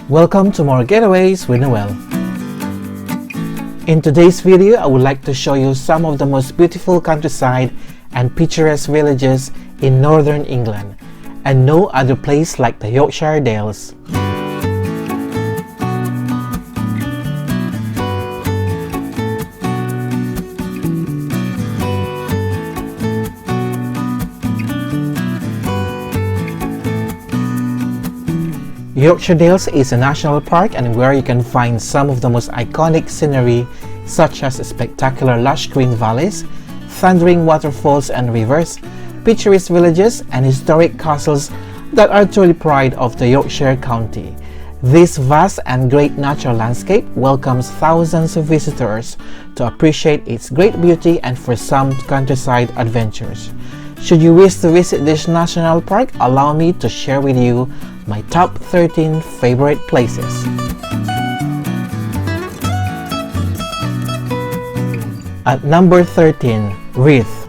Welcome to more Getaways with Noel. In today's video, I would like to show you some of the most beautiful countryside and picturesque villages in northern England, and no other place like the Yorkshire Dales. Yorkshire Dales is a national park and where you can find some of the most iconic scenery such as spectacular lush green valleys, thundering waterfalls and rivers, picturesque villages and historic castles that are truly pride of the Yorkshire County. This vast and great natural landscape welcomes thousands of visitors to appreciate its great beauty and for some countryside adventures. Should you wish to visit this national park, allow me to share with you my top 13 favorite places. At number 13, Reeth.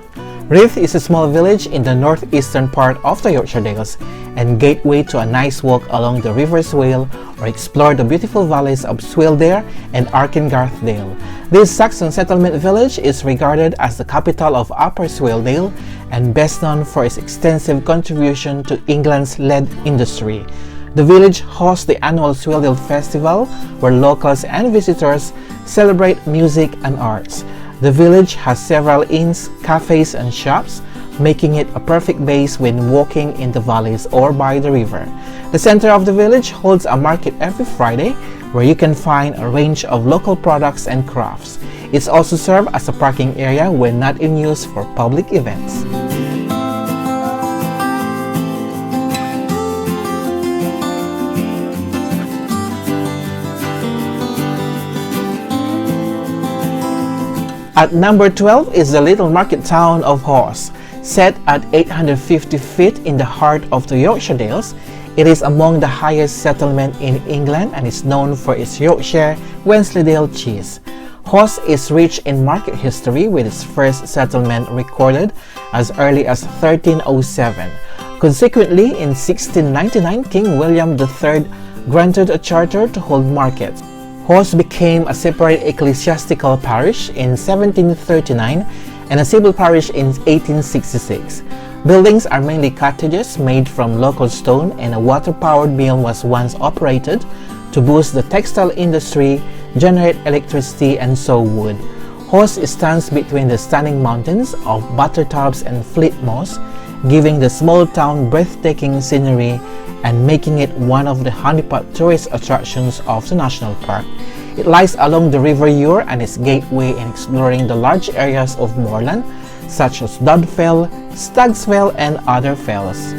Reeth is a small village in the northeastern part of the Yorkshire Dales and gateway to a nice walk along the River Swale or explore the beautiful valleys of Swaledale and Aysgarth Dale. This Saxon settlement village is regarded as the capital of Upper Swaledale and best known for its extensive contribution to England's lead industry. The village hosts the annual Swaledale Festival where locals and visitors celebrate music and arts. The village has several inns, cafes and shops, making it a perfect base when walking in the valleys or by the river. The center of the village holds a market every Friday where you can find a range of local products and crafts. It's also served as a parking area when not in use for public events. At number 12 is the little market town of Hawes. Set at 850 feet in the heart of the Yorkshire Dales, it is among the highest settlements in England and is known for its Yorkshire Wensleydale cheese. Hawes is rich in market history with its first settlement recorded as early as 1307. Consequently, in 1699, King William III granted a charter to hold markets. Hawes became a separate ecclesiastical parish in 1739 and a civil parish in 1866. Buildings are mainly cottages made from local stone, and a water-powered mill was once operated to boost the textile industry, generate electricity, and sow wood. Hawes stands between the stunning mountains of Buttertubs and Fleet Moss, giving the small town breathtaking scenery and making it one of the honeypot tourist attractions of the national park. It lies along the River Ure and is gateway in exploring the large areas of moorland such as Dodfell, Stag's Fell, and other fells.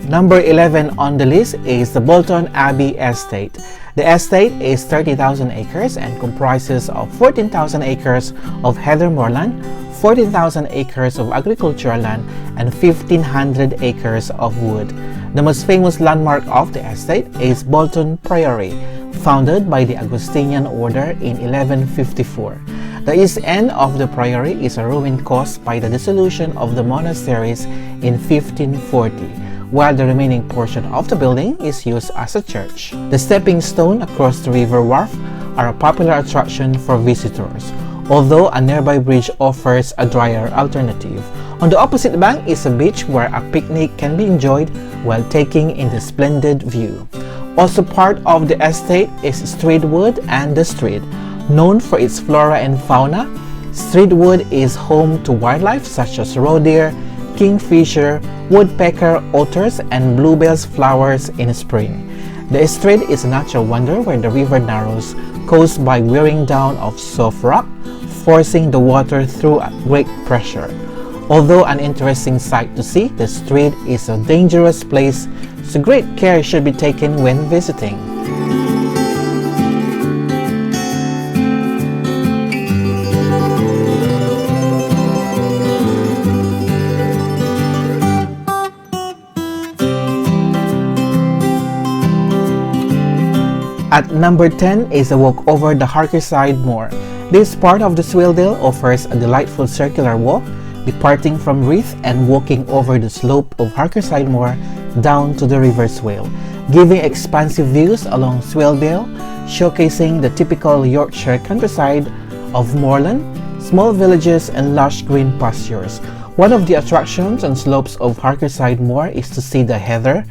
Number 11 on the list is the Bolton Abbey Estate. The estate is 30,000 acres and comprises of 14,000 acres of heather moorland, 14,000 acres of agricultural land, and 1,500 acres of wood. The most famous landmark of the estate is Bolton Priory, founded by the Augustinian order in 1154. The east end of the priory is a ruin caused by the dissolution of the monasteries in 1540. While the remaining portion of the building is used as a church. The stepping stone across the river wharf are a popular attraction for visitors, although a nearby bridge offers a drier alternative. On the opposite bank is a beach where a picnic can be enjoyed while taking in the splendid view. Also part of the estate is Streetwood and the Street. Known for its flora and fauna, Streetwood is home to wildlife such as roe deer, kingfisher, woodpecker, otters, and bluebells flowers in spring. The Estrid is a natural wonder where the river narrows, caused by wearing down of soft rock, forcing the water through at great pressure. Although an interesting sight to see, the Estrid is a dangerous place, so great care should be taken when visiting. At number 10 is a walk over the Harker Side Moor. This part of the Wharfedale offers a delightful circular walk, departing from Reeth and walking over the slope of Harker Side Moor down to the River Swale, giving expansive views along Wharfedale, showcasing the typical Yorkshire countryside of moorland, small villages and lush green pastures. One of the attractions on slopes of Harker Side Moor is to see the heather,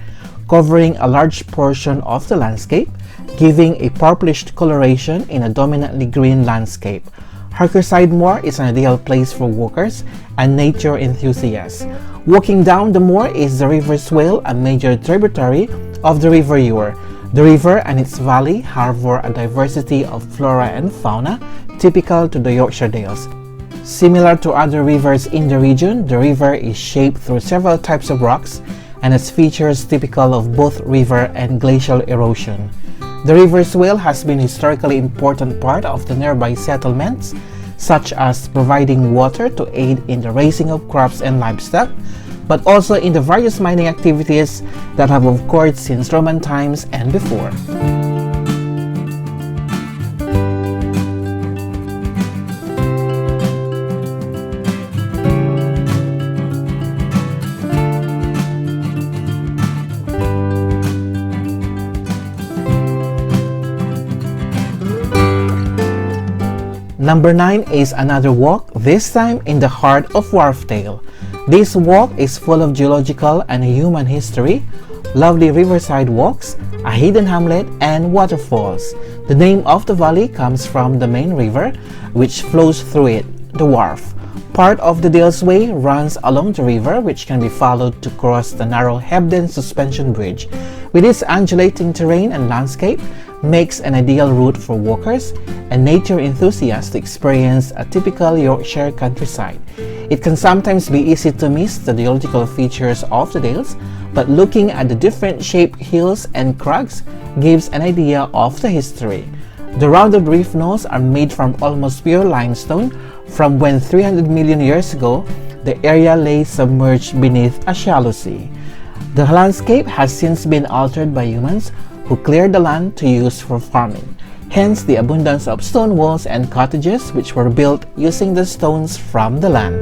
covering a large portion of the landscape, giving a purplish coloration in a dominantly green landscape. Harker Side Moor is an ideal place for walkers and nature enthusiasts. Walking down the moor is the River Swale, a major tributary of the River Ure. The river and its valley harbor a diversity of flora and fauna typical to the Yorkshire Dales. Similar to other rivers in the region, the river is shaped through several types of rocks and has features typical of both river and glacial erosion. The River Swale has been a historically important part of the nearby settlements, such as providing water to aid in the raising of crops and livestock, but also in the various mining activities that have occurred since Roman times and before. Number 9 is another walk, this time in the heart of Wharfedale. This walk is full of geological and human history, lovely riverside walks, a hidden hamlet, and waterfalls. The name of the valley comes from the main river, which flows through it, the Wharf. Part of the Dales Way runs along the river, which can be followed to cross the narrow Hebden Suspension Bridge. With its undulating terrain and landscape, makes an ideal route for walkers and nature enthusiasts to experience a typical Yorkshire countryside. It can sometimes be easy to miss the geological features of the Dales, but looking at the different shaped hills and crags gives an idea of the history. The rounded reef knolls are made from almost pure limestone from when 300 million years ago the area lay submerged beneath a shallow sea. The landscape has since been altered by humans who cleared the land to use for farming, hence the abundance of stone walls and cottages which were built using the stones from the land.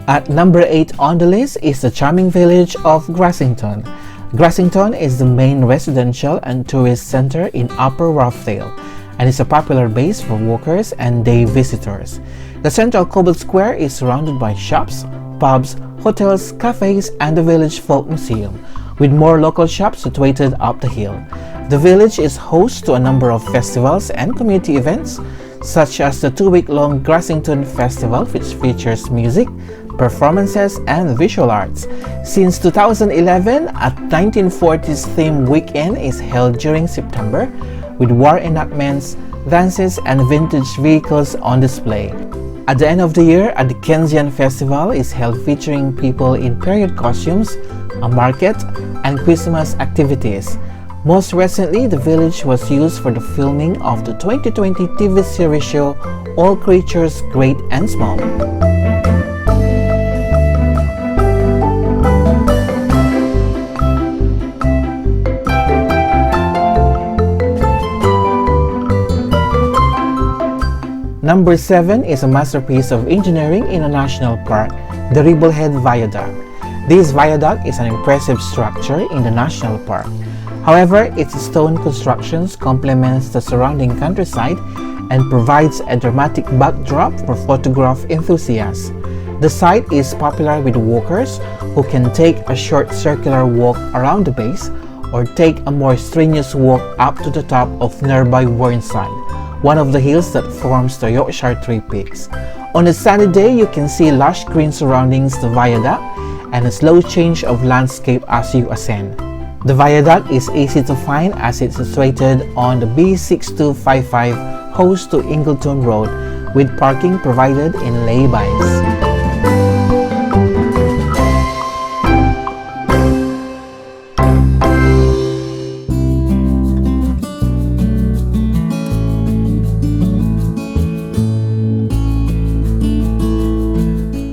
At number 8 on the list is the charming village of Grassington. Grassington is the main residential and tourist center in Upper Wharfedale and is a popular base for walkers and day visitors. The central cobbled square is surrounded by shops, pubs, hotels, cafes, and the village folk museum, with more local shops situated up the hill. The village is host to a number of festivals and community events, such as the 2-week-long Grassington Festival, which features music, performances, and visual arts. Since 2011, a 1940s themed weekend is held during September, with war enactments, dances, and vintage vehicles on display. At the end of the year, a Dickensian festival is held featuring people in period costumes, a market, and Christmas activities. Most recently, the village was used for the filming of the 2020 TV series show All Creatures Great and Small. Number 7 is a masterpiece of engineering in a national park, the Ribblehead Viaduct. This viaduct is an impressive structure in the national park. However, its stone constructions complements the surrounding countryside and provides a dramatic backdrop for photograph enthusiasts. The site is popular with walkers who can take a short circular walk around the base or take a more strenuous walk up to the top of nearby Burnsall, one of the hills that forms the Yorkshire Three Peaks. On a sunny day, you can see lush green surroundings the viaduct and a slow change of landscape as you ascend. The viaduct is easy to find as it's situated on the B6255 Hawes to Ingleton Road, with parking provided in laybys.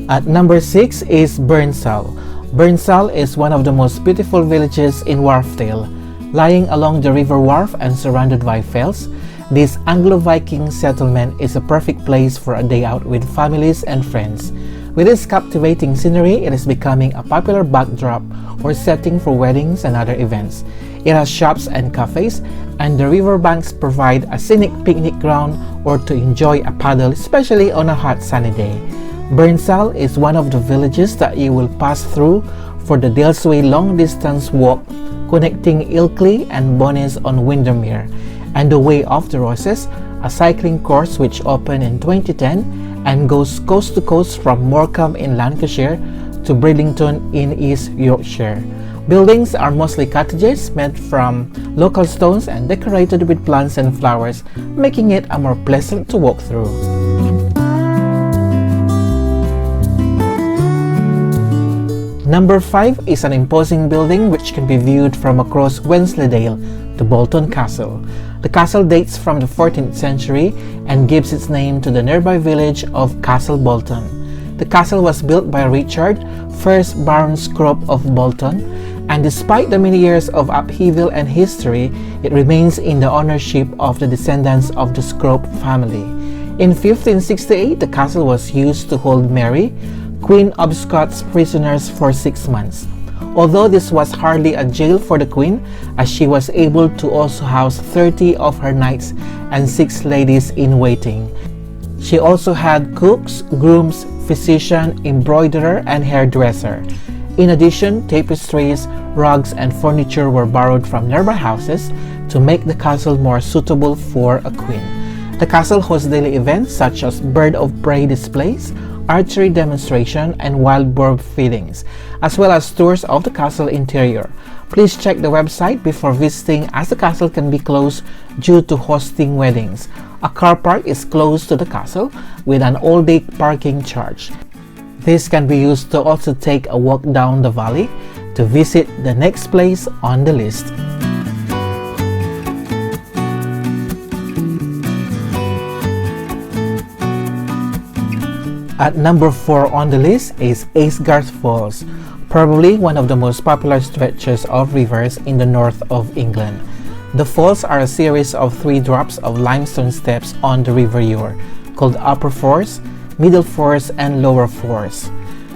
At number 6 is Burnsall. Burnsall is one of the most beautiful villages in Wharfedale. Lying along the river wharf and surrounded by fells, this Anglo-Viking settlement is a perfect place for a day out with families and friends. With its captivating scenery, it is becoming a popular backdrop or setting for weddings and other events. It has shops and cafes, and the riverbanks provide a scenic picnic ground or to enjoy a paddle, especially on a hot sunny day. Burnsall is one of the villages that you will pass through for the Dalesway long-distance walk connecting Ilkley and Bowness on Windermere, and the Way of the Roses, a cycling course which opened in 2010 and goes coast to coast from Morecambe in Lancashire to Bridlington in East Yorkshire. Buildings are mostly cottages made from local stones and decorated with plants and flowers, making it a more pleasant to walk through. Number 5 is an imposing building which can be viewed from across Wensleydale, the Bolton Castle. The castle dates from the 14th century and gives its name to the nearby village of Castle Bolton. The castle was built by Richard, 1st Baron Scrope of Bolton, and despite the many years of upheaval and history, it remains in the ownership of the descendants of the Scrope family. In 1568, the castle was used to hold Mary, Queen of Scots, prisoners for 6 months. Although this was hardly a jail for the Queen, as she was able to also house 30 of her knights and 6 ladies in waiting. She also had cooks, grooms, physician, embroiderer, and hairdresser. In addition, tapestries, rugs, and furniture were borrowed from nearby houses to make the castle more suitable for a queen. The castle hosts daily events such as bird of prey displays, archery demonstration, and wild boar feedings, as well as tours of the castle interior. Please check the website before visiting, as the castle can be closed due to hosting weddings. A car park is close to the castle with an all-day parking charge. This can be used to also take a walk down the valley to visit the next place on the list. At number 4 on the list is Aysgarth Falls, probably one of the most popular stretches of rivers in the north of England. The falls are a series of 3 drops of limestone steps on the River Ure, called Upper Force, Middle Force, and Lower Force.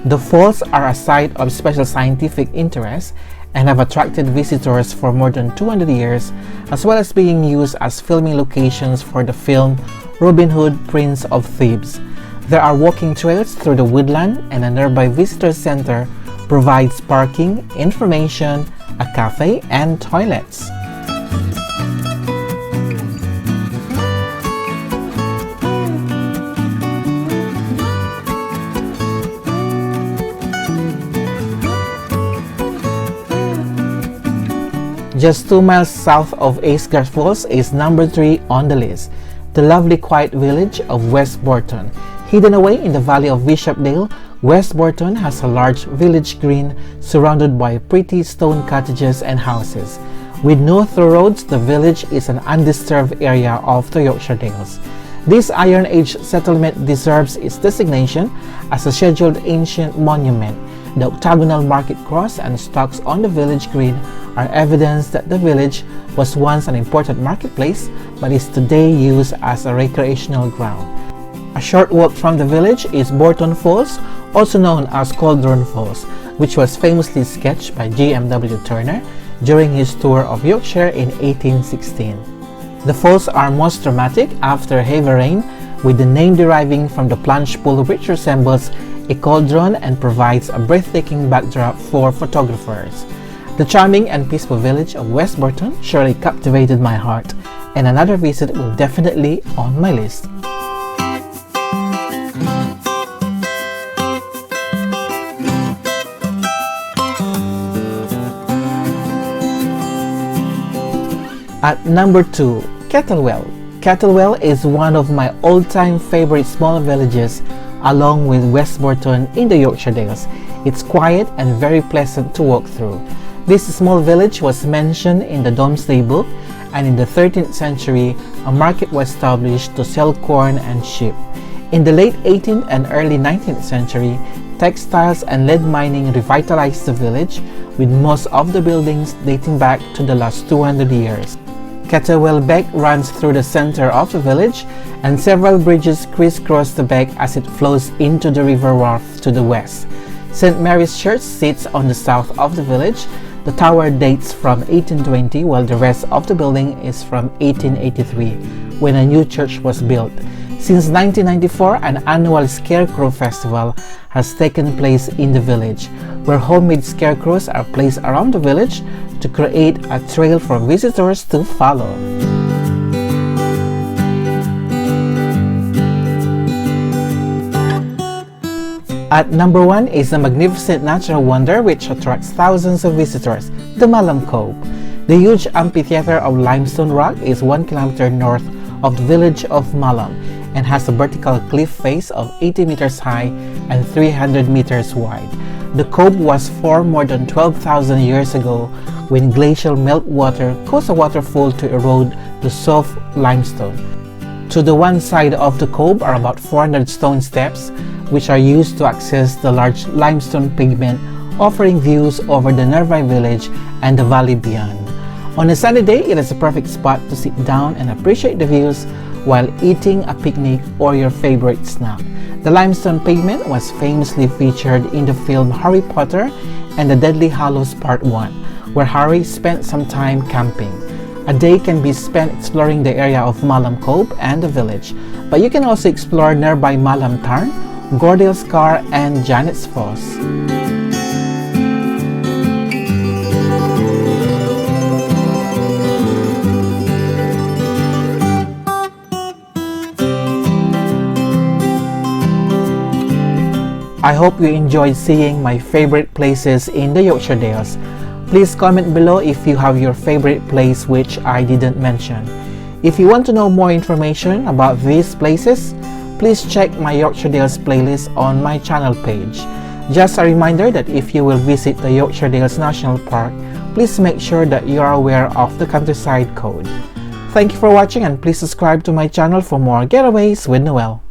The falls are a site of special scientific interest and have attracted visitors for more than 200 years, as well as being used as filming locations for the film Robin Hood, Prince of Thieves. There are walking trails through the woodland, and a nearby visitor center provides parking, information, a cafe, and toilets. Just 2 miles south of Aysgarth Falls is number 3 on the list, the lovely quiet village of West Burton. Hidden away in the valley of Bishopdale, West Burton has a large village green surrounded by pretty stone cottages and houses. With no through roads, the village is an undisturbed area of the Yorkshire Dales. This Iron Age settlement deserves its designation as a scheduled ancient monument. The octagonal market cross and stocks on the village green are evidence that the village was once an important marketplace but is today used as a recreational ground. A short walk from the village is Bolton Falls, also known as Cauldron Falls, which was famously sketched by G.M.W. Turner during his tour of Yorkshire in 1816. The falls are most dramatic after heavy rain, with the name deriving from the plunge pool which resembles a cauldron and provides a breathtaking backdrop for photographers. The charming and peaceful village of West Burton surely captivated my heart, and another visit will definitely on my list. At number 2, Kettlewell. Kettlewell is one of my all-time favorite small villages along with West Burton in the Yorkshire Dales. It's quiet and very pleasant to walk through. This small village was mentioned in the Domesday Book, and in the 13th century, a market was established to sell corn and sheep. In the late 18th and early 19th century, textiles and lead mining revitalized the village, with most of the buildings dating back to the last 200 years. Kettlewell Beck runs through the center of the village, and several bridges crisscross the beck as it flows into the River Wharfe to the west. St. Mary's Church sits on the south of the village. The tower dates from 1820, while the rest of the building is from 1883, when a new church was built. Since 1994, an annual Scarecrow Festival has taken place in the village, where homemade scarecrows are placed around the village to create a trail for visitors to follow. At number 1 is the magnificent natural wonder which attracts thousands of visitors, the Malham Cove. The huge amphitheater of limestone rock is 1 kilometer north of the village of Malham and has a vertical cliff face of 80 meters high and 300 meters wide. The cove was formed more than 12,000 years ago when glacial meltwater caused a waterfall to erode the soft limestone. To the one side of the cove are about 400 stone steps, which are used to access the large limestone pavement, offering views over the nearby village and the valley beyond. On a sunny day, it is a perfect spot to sit down and appreciate the views while eating a picnic or your favorite snack. The limestone pavement was famously featured in the film Harry Potter and the Deathly Hallows Part 1, where Harry spent some time camping. A day can be spent exploring the area of Malham Cove and the village, but you can also explore nearby Malham Tarn, Gordale's Scar, and Janet's Falls. I hope you enjoyed seeing my favorite places in the Yorkshire Dales. Please comment below if you have your favorite place which I didn't mention. If you want to know more information about these places, please check my Yorkshire Dales playlist on my channel page. Just a reminder that if you will visit the Yorkshire Dales National Park, please make sure that you are aware of the countryside code. Thank you for watching, and please subscribe to my channel for more Getaways with Noel.